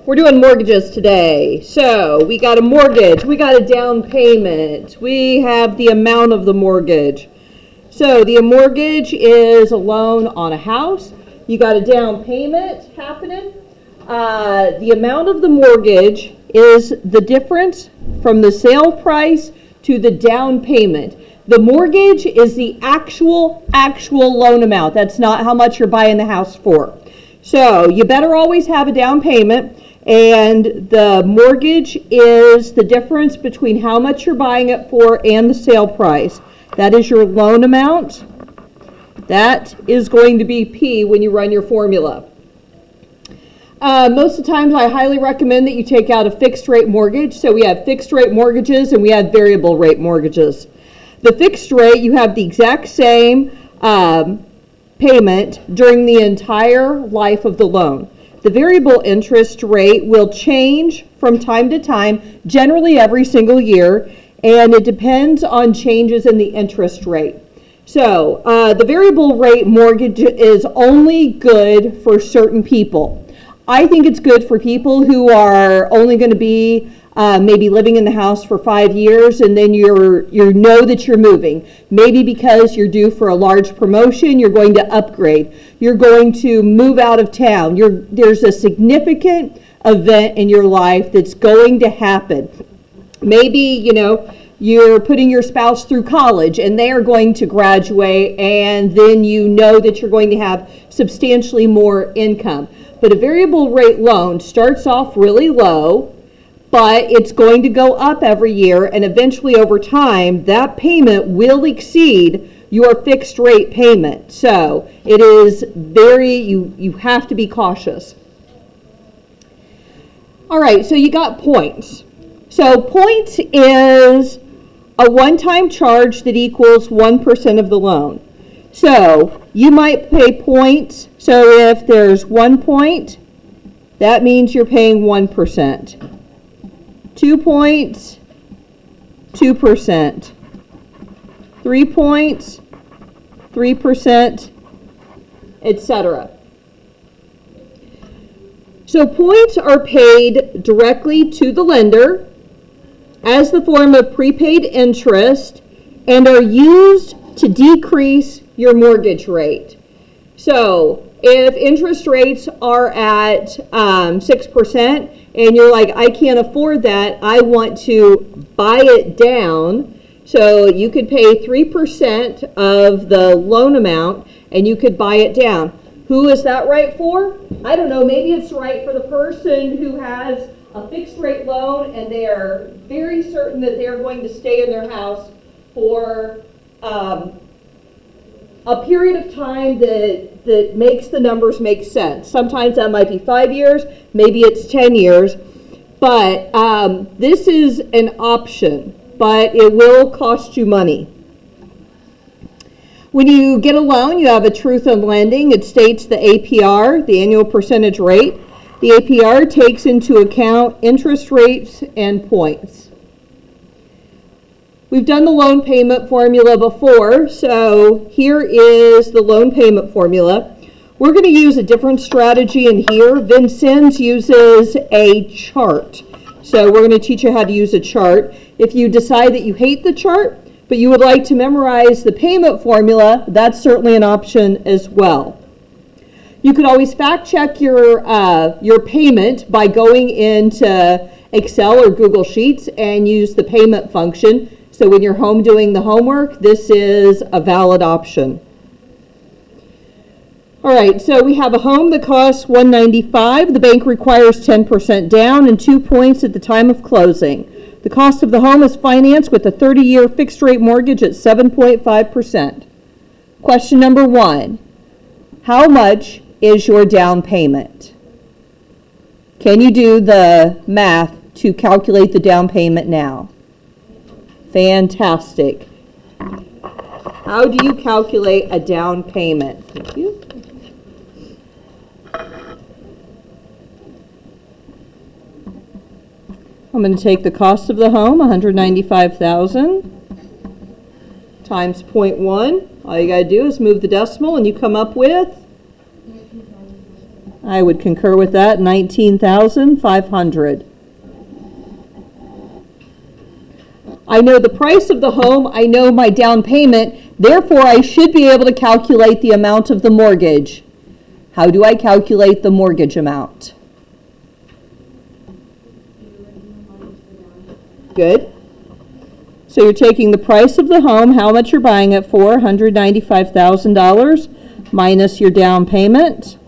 We're doing mortgages today. So we got a mortgage, we got a down payment, we have the amount of the mortgage. So the mortgage is a loan on a house. You got a down payment happening. The amount of the mortgage is the difference from the sale price to the down payment. The mortgage is the actual loan amount. That's not how much you're buying the house for. So you better always have a down payment. And the mortgage is the difference between how much you're buying it for and the sale price. That is your loan amount. That is going to be P when you run your formula. Most of the times I highly recommend that you take out a fixed rate mortgage. So we have fixed rate mortgages and we have variable rate mortgages. The fixed rate, you have the exact same payment during the entire life of the loan. The variable interest rate will change from time to time, generally every single year, and it depends on changes in the interest rate. So the variable rate mortgage is only good for certain people. I think it's good for people who are only going to be maybe living in the house for 5 years, and then you know that you're moving. Maybe because you're due for a large promotion, you're going to upgrade. You're going to move out of town. There's a significant event in your life that's going to happen. Maybe, you're putting your spouse through college and they are going to graduate, and then you know that you're going to have substantially more income. But a variable rate loan starts off really low, but it's going to go up every year, and eventually over time, that payment will exceed your fixed rate payment. So it is you have to be cautious. All right, so you got points. So points is a one-time charge that equals 1% of the loan. So you might pay points. So if there's 1 point, that means you're paying 1%. 2 points, 2%. 3 points, 3%, etc. So points are paid directly to the lender as the form of prepaid interest and are used to decrease your mortgage rate. So if interest rates are at 6% and you're like, I can't afford that, I want to buy it down, so you could pay 3% of the loan amount and you could buy it down. Who is that right for? I don't know, maybe it's right for the person who has a fixed rate loan and they are very certain that they're going to stay in their house for a period of time that makes the numbers make sense. Sometimes that might be 5 years, maybe it's 10 years, but this is an option, but it will cost you money. When you get a loan, you have a truth in lending. It states the APR, the annual percentage rate. The APR takes into account interest rates and points. We've done the loan payment formula before, so here is the loan payment formula. We're going to use a different strategy in here. Vincennes uses a chart. So we're going to teach you how to use a chart. If you decide that you hate the chart, but you would like to memorize the payment formula, that's certainly an option as well. You could always fact check your payment by going into Excel or Google Sheets and use the payment function. So when you're home doing the homework, this is a valid option. All right, so we have a home that costs $195. The bank requires 10% down and 2 points at the time of closing. The cost of the home is financed with a 30-year fixed rate mortgage at 7.5%. Question number 1, how much is your down payment? Can you do the math to calculate the down payment now? Fantastic. How do you calculate a down payment? Thank you. I'm going to take the cost of the home, $195,000, times 0.1. All you got to do is move the decimal and you come up with I would concur with that. 19,500. I know the price of the home. I know my down payment. Therefore, I should be able to calculate the amount of the mortgage. How do I calculate the mortgage amount? Good. So you're taking the price of the home, how much you're buying it for, $195,000, minus your down payment.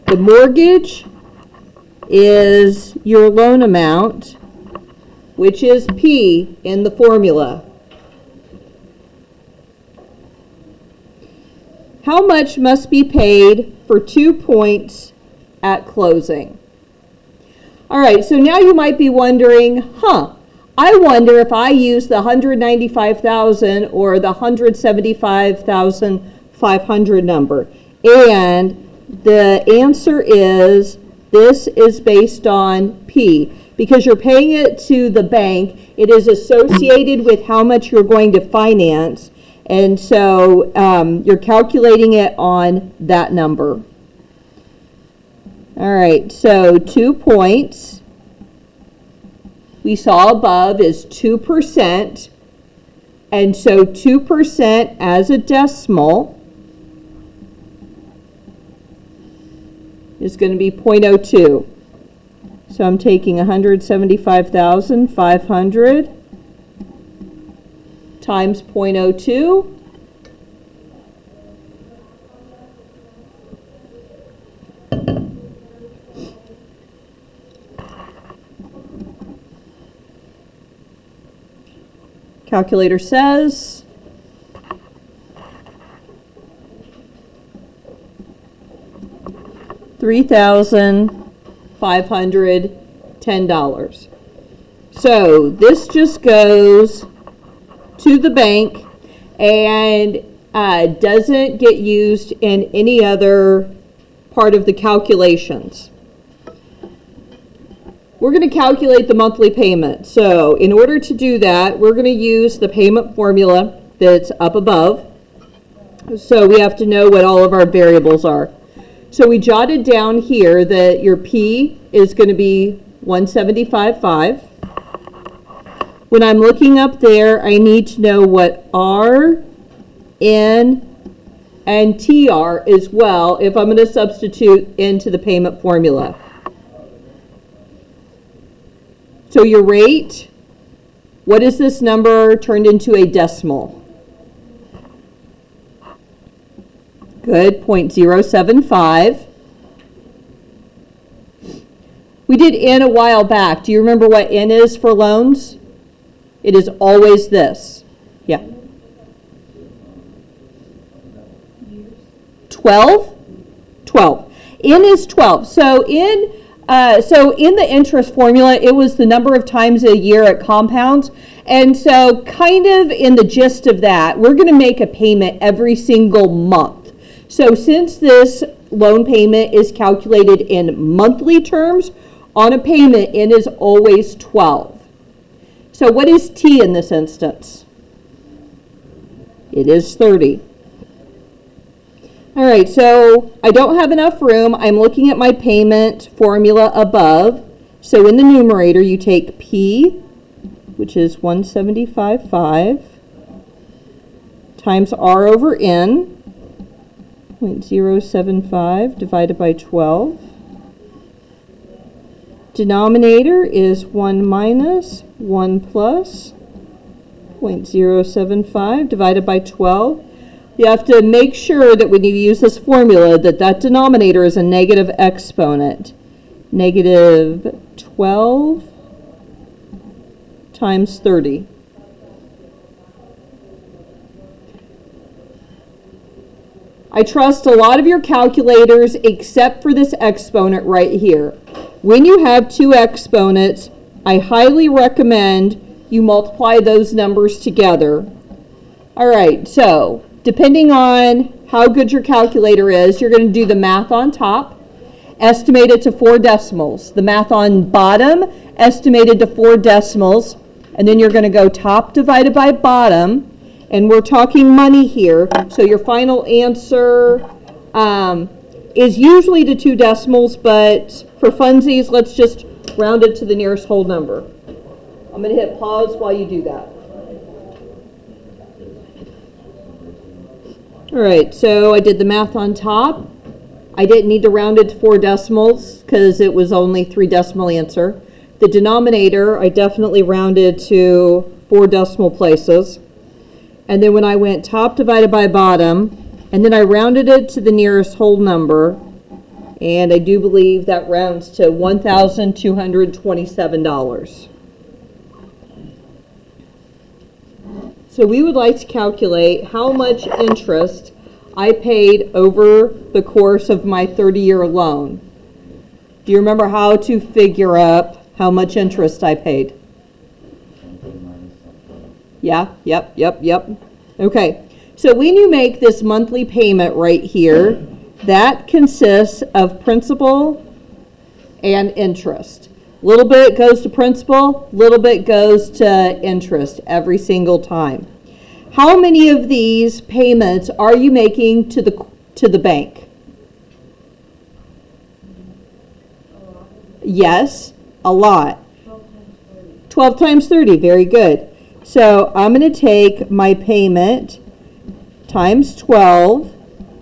The mortgage is your loan amount, which is P in the formula. How much must be paid for 2 points at closing? All right, so now you might be wondering, I wonder if I use the $195,000 or the $175,500 number. And the answer is, this is based on P. Because you're paying it to the bank, it is associated with how much you're going to finance. And so you're calculating it on that number. All right, so 2 points we saw above is 2%. And so 2% as a decimal is going to be 0.02. So I'm taking 175,500 times 0.02. Calculator says $3,510. So this just goes to the bank and doesn't get used in any other part of the calculations. We're going to calculate the monthly payment. So in order to do that, we're going to use the payment formula that's up above. So we have to know what all of our variables are. So we jotted down here that your P is going to be 175.5. When I'm looking up there, I need to know what R, N, and T are as well if I'm going to substitute into the payment formula. So your rate, what is this number turned into a decimal? Good, 0.075. We did N a while back. Do you remember what N is for loans? It is always this. Yeah. 12? 12. N is 12. So in the interest formula, it was the number of times a year it compounds. And so kind of in the gist of that, we're going to make a payment every single month. So since this loan payment is calculated in monthly terms, on a payment, N is always 12. So what is T in this instance? It is 30. All right, so I don't have enough room. I'm looking at my payment formula above. So in the numerator, you take P, which is 175.5, times R over N, 0.075 divided by 12. Denominator is 1 minus 1 plus 0.075 divided by 12. You have to make sure that when you use this formula that denominator is a negative exponent. Negative 12 times 30. I trust a lot of your calculators except for this exponent right here. When you have two exponents, I highly recommend you multiply those numbers together. All right, so depending on how good your calculator is, you're going to do the math on top. estimated to 4 decimals. The math on bottom, estimated to 4 decimals. And then you're going to go top divided by bottom. And we're talking money here. So your final answer is usually to 2 decimals, but for funsies, let's just round it to the nearest whole number. I'm going to hit pause while you do that. All right, so I did the math on top. I didn't need to round it to 4 decimals because it was only 3 decimal answer. The denominator, I definitely rounded to 4 decimal places. And then when I went top divided by bottom, and then I rounded it to the nearest whole number, and I do believe that rounds to $1,227. So we would like to calculate how much interest I paid over the course of my 30-year loan. Do you remember how to figure up how much interest I paid? Yeah, yep. Okay, so when you make this monthly payment right here, that consists of principal and interest. Little bit goes to principal, little bit goes to interest every single time. How many of these payments are you making to the bank? Yes, a lot. 12 times 30, very good. So I'm going to take my payment times 12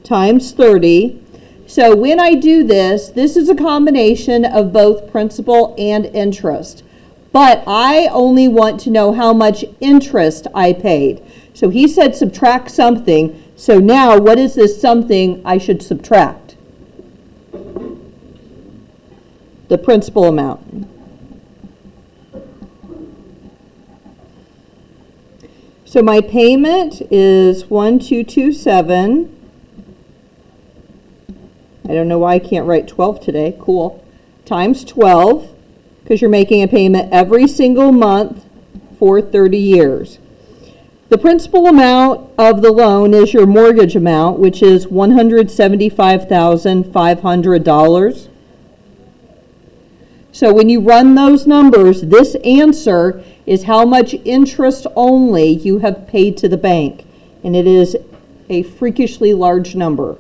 times 30. So when I do this, this is a combination of both principal and interest. But I only want to know how much interest I paid. So he said subtract something. So now what is this something I should subtract? The principal amount. So my payment is 1,227. I don't know why I can't write 12 today. Cool. Times 12, because you're making a payment every single month for 30 years. The principal amount of the loan is your mortgage amount, which is $175,500. So when you run those numbers, this answer is how much interest only you have paid to the bank. And it is a freakishly large number.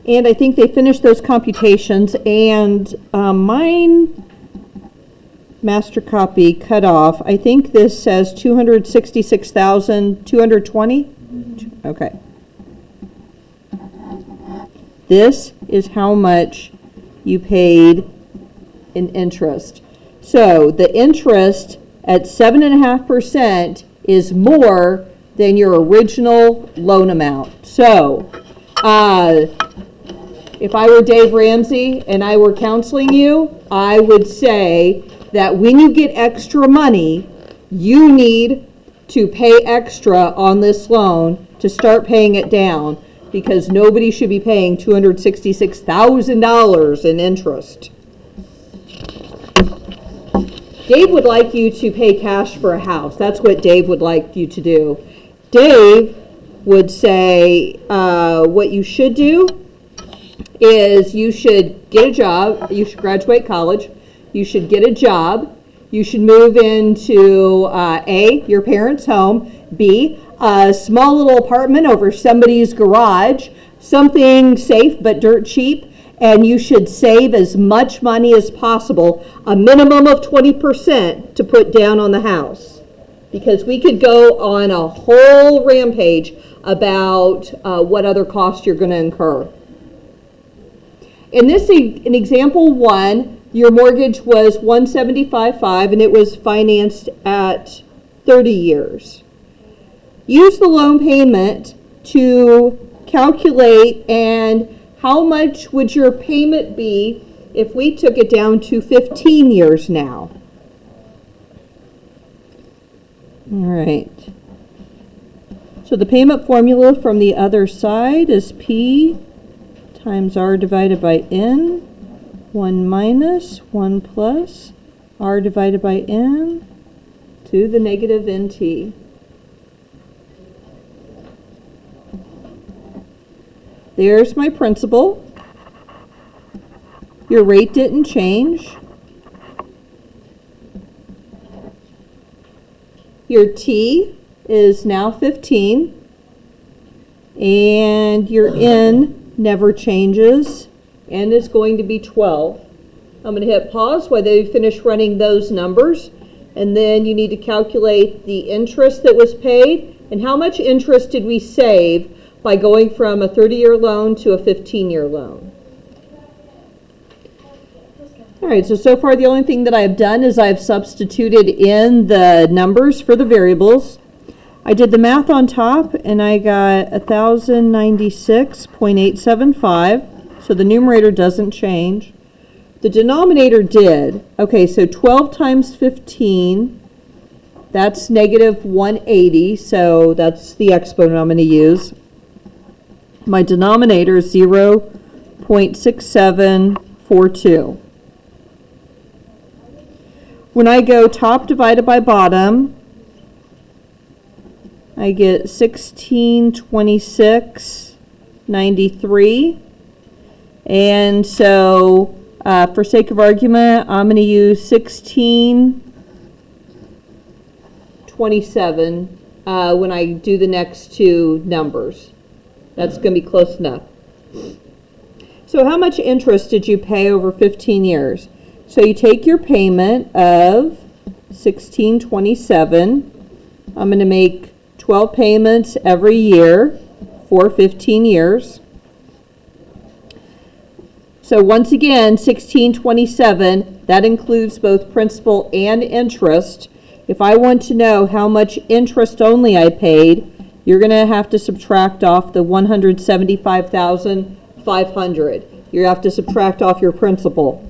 And I think they finished those computations, and mine master copy cut off. I think this says 266,220. Okay. This is how much you paid in interest. So the interest at 7.5% is more than your original loan amount. So if I were Dave Ramsey and I were counseling you, I would say that when you get extra money, you need to pay extra on this loan to start paying it down, because nobody should be paying $266,000 in interest. Dave would like you to pay cash for a house. That's what Dave would like you to do. Dave would say what you should do is you should get a job, you should graduate college, you should get a job, you should move into A, your parents' home, B, a small little apartment over somebody's garage, something safe but dirt cheap, and you should save as much money as possible, a minimum of 20% to put down on the house. Because we could go on a whole rampage about what other costs you're going to incur. In this, in example 1, your mortgage was $175,500 and it was financed at 30 years. Use the loan payment to calculate and how much would your payment be if we took it down to 15 years now. All right. So the payment formula from the other side is P times R divided by N, 1 minus, 1 plus, R divided by N to the negative NT. There's my principal. Your rate didn't change. Your T is now 15. And your N never changes. N is going to be 12. I'm going to hit pause while they finish running those numbers. And then you need to calculate the interest that was paid and how much interest did we save by going from a 30-year loan to a 15-year loan. All right, so far the only thing that I've done is I've substituted in the numbers for the variables. I did the math on top and I got 1,096.875, so the numerator doesn't change. The denominator did. Okay, so 12 times 15, that's negative 180, so that's the exponent I'm going to use. My denominator is 0.6742. When I go top divided by bottom, I get 1626.93. And so, for sake of argument, I'm going to use 1627 when I do the next two numbers. That's going to be close enough. So how much interest did you pay over 15 years? So you take your payment of 1627. I'm going to make 12 payments every year for 15 years. So once again, 1627, that includes both principal and interest. If I want to know how much interest only I paid, you're going to have to subtract off the $175,500. You have to subtract off your principal.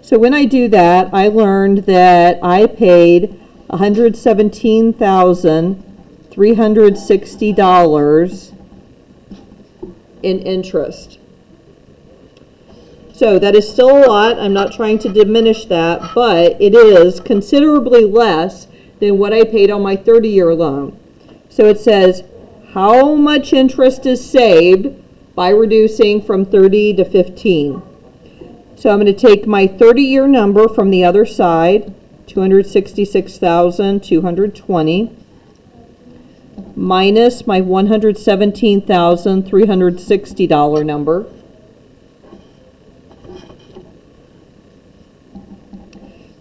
So when I do that, I learned that I paid $117,360 in interest. So that is still a lot. I'm not trying to diminish that, but it is considerably less than what I paid on my 30-year loan. So it says, how much interest is saved by reducing from 30 to 15? So I'm going to take my 30-year number from the other side, $266,220, minus my $117,360 number.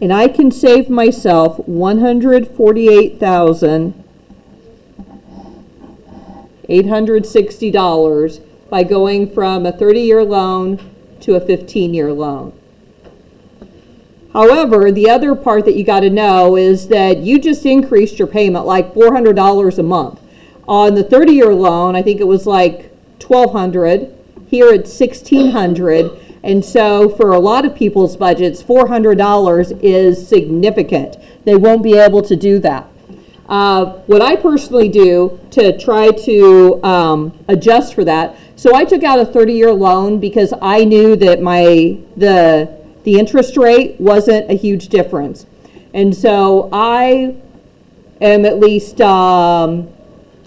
And I can save myself $148,860 by going from a 30-year loan to a 15-year loan. However, the other part that you got to know is that you just increased your payment like $400 a month. On the 30-year loan, I think it was like $1,200. Here it's $1,600. And so for a lot of people's budgets, $400 is significant. They won't be able to do that. What I personally do to try to adjust for that, so I took out a 30-year loan because I knew that the interest rate wasn't a huge difference. And so I am at least, I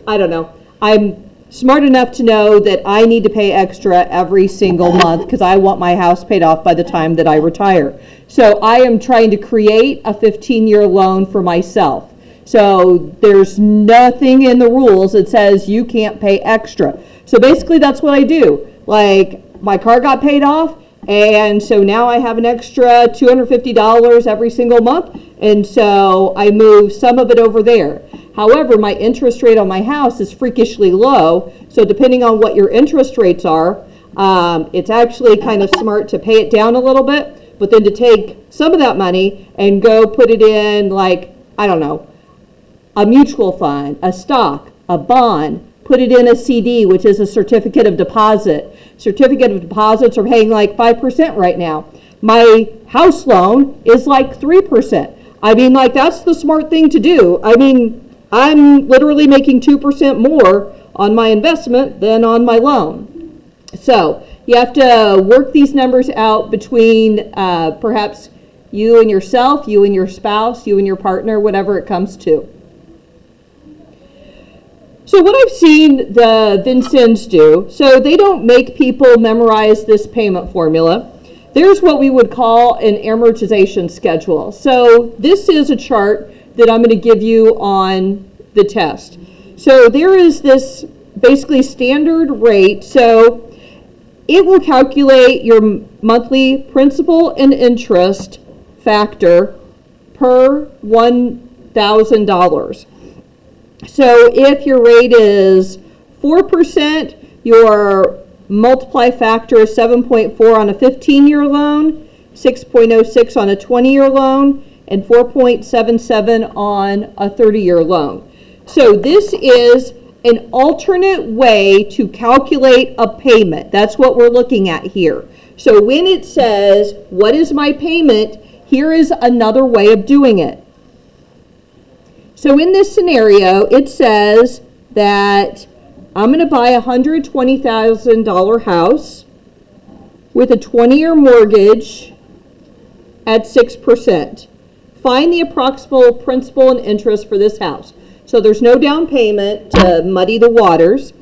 don't know, I'm smart enough to know that I need to pay extra every single month because I want my house paid off by the time that I retire. So I am trying to create a 15-year loan for myself. So there's nothing in the rules that says you can't pay extra. So basically that's what I do. Like, my car got paid off, and so now I have an extra $250 every single month, and so I move some of it over there. However, my interest rate on my house is freakishly low, so depending on what your interest rates are, it's actually kind of smart to pay it down a little bit, but then to take some of that money and go put it in, like, I don't know, a mutual fund, a stock, a bond, put it in a CD, which is a certificate of deposit. Certificate of deposits are paying like 5% right now. My house loan is like 3%. I mean, like, that's the smart thing to do. I mean, I'm literally making 2% more on my investment than on my loan. So You have to work these numbers out between perhaps you and yourself, you and your spouse, you and your partner, whatever it comes to. So what I've seen the Vincennes do, so they don't make people memorize this payment formula. There's what we would call an amortization schedule. So this is a chart that I'm going to give you on the test. So there is this basically standard rate. So it will calculate your monthly principal and interest factor per $1,000. So if your rate is 4%, your multiply factor is 7.4 on a 15-year loan, 6.06 on a 20-year loan, and 4.77 on a 30-year loan. So this is an alternate way to calculate a payment. That's what we're looking at here. So when it says, what is my payment? Here is another way of doing it. So in this scenario, it says that I'm going to buy a $120,000 house with a 20-year mortgage at 6%. Find the approximate principal and interest for this house. So there's no down payment to muddy the waters.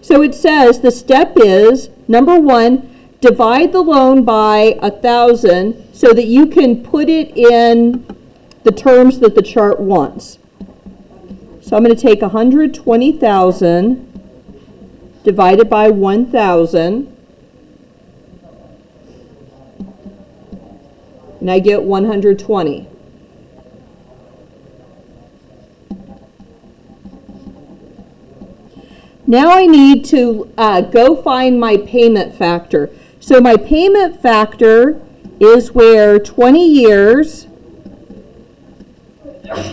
So it says the step is, number one, divide the loan by 1,000 so that you can put it in the terms that the chart wants. So I'm going to take 120,000 divided by 1,000, and I get 120. Now I need to go find my payment factor. So my payment factor is where 20 years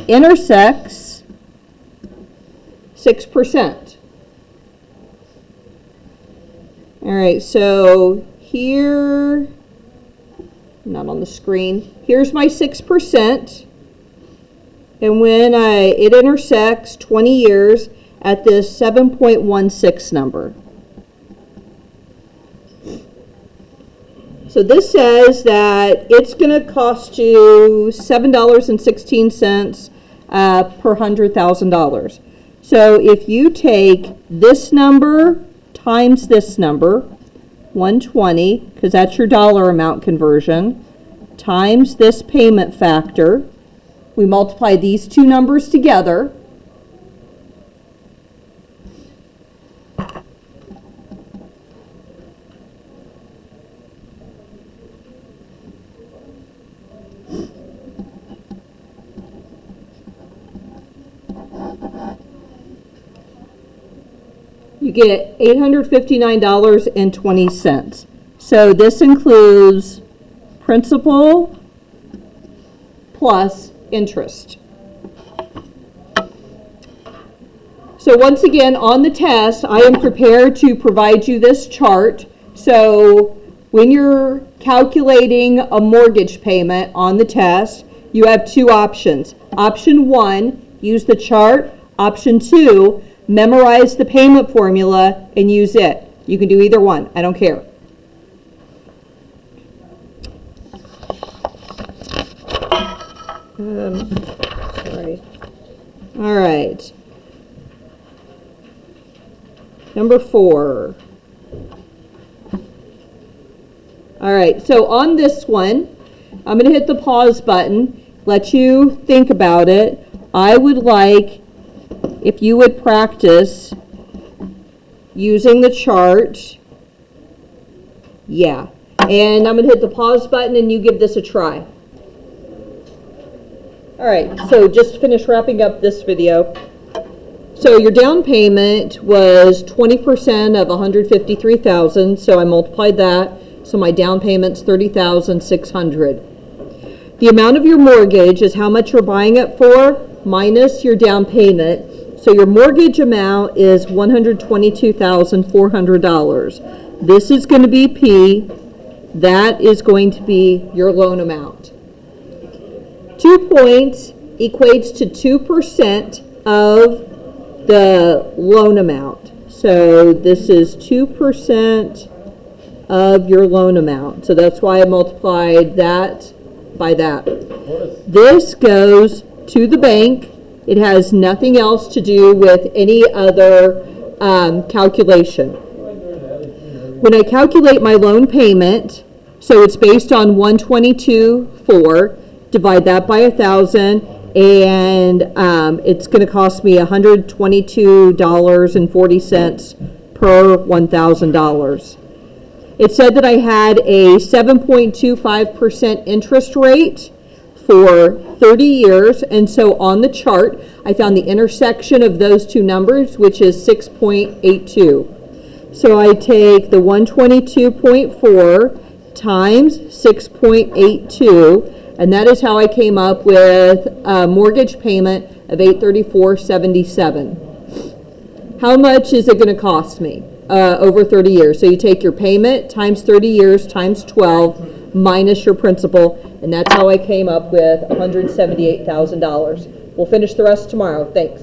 intersects 6%. All right, so here, not on the screen, here's my 6%. And when it intersects 20 years at this 7.16 number. So this says that it's going to cost you $7.16 per $100,000. So if you take this number times this number, 120, because that's your dollar amount conversion, times this payment factor, we multiply these two numbers together, you get $859.20. So this includes principal plus interest. So once again, on the test, I am prepared to provide you this chart. So when you're calculating a mortgage payment on the test, you have two options. Option one, use the chart. Option two, memorize the payment formula and use it. You can do either one. I don't care. Sorry. All right. Number 4. All right. So on this one, I'm going to hit the pause button, let you think about it. I would like if you would practice using the chart. Yeah. And I'm going to hit the pause button and you give this a try. All right, so just to finish wrapping up this video. So your down payment was 20% of $153,000, so I multiplied that. So my down payment's $30,600. The amount of your mortgage is how much you're buying it for minus your down payment. So your mortgage amount is $122,400. This is going to be P. That is going to be your loan amount. 2 points equates to 2% of the loan amount. So this is 2% of your loan amount. So that's why I multiplied that by that. This goes to the bank. It has nothing else to do with any other calculation. When I calculate my loan payment, so it's based on 122.4, divide that by 1,000, and it's going to cost me $122.40 per $1,000. It said that I had a 7.25% interest rate for 30 years, and so on the chart, I found the intersection of those two numbers, which is 6.82. So I take the 122.4 times 6.82, and that is how I came up with a mortgage payment of $834.77. How much is it going to cost me over 30 years? So you take your payment times 30 years times 12 minus your principal, and that's how I came up with $178,000. We'll finish the rest tomorrow. Thanks.